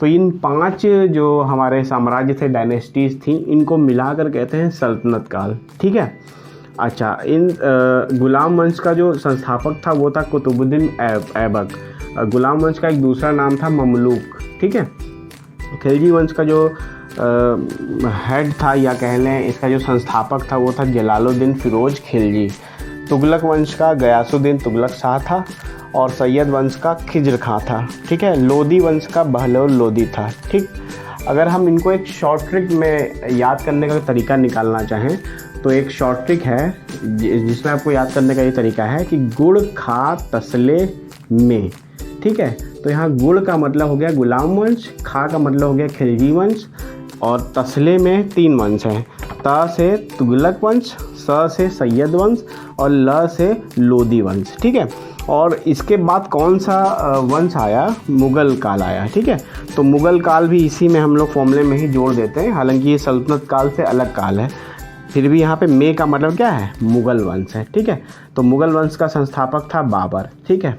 तो इन 5 जो हमारे साम्राज्य थे, डायनेस्टीज थी, इनको मिलाकर कहते हैं सल्तनत काल। ठीक है। अच्छा, इन गुलाम वंश का जो संस्थापक था वो था कुतुबुद्दीन ऐबक। गुलाम वंश का एक दूसरा नाम था ममलूक। ठीक है। खिलजी वंश का जो हेड था, या कह लें इसका जो संस्थापक था, वो था जलालुद्दीन फिरोज खिलजी। तुगलक वंश का गयासुद्दीन तुगलक शाह था, और सैयद वंश का खिज्र खां था। ठीक है। लोदी वंश का बहलोल लोदी था। ठीक। अगर हम इनको एक शॉर्ट ट्रिक में याद करने का तरीका निकालना चाहें तो एक शॉर्ट ट्रिक है जिसमें आपको याद करने का ये तरीका है कि गुड़ खा तसले में। ठीक है। तो यहाँ गुड़ का मतलब हो गया गुलाम वंश, खा का मतलब हो गया खिलजी वंश, और तसले में 3 वंश हैं। त से तुगलक वंश, स से सैयद वंश, और ल से लोदी वंश। ठीक है। और इसके बाद कौन सा वंश आया? मुग़ल काल आया। ठीक है। तो मुग़ल काल भी इसी में हम लोग फॉर्मूले में ही जोड़ देते हैं, हालांकि ये सल्तनत काल से अलग काल है। फिर भी यहाँ पे में का मतलब क्या है? मुग़ल वंश है। ठीक है। तो मुग़ल वंश का संस्थापक था बाबर। ठीक है।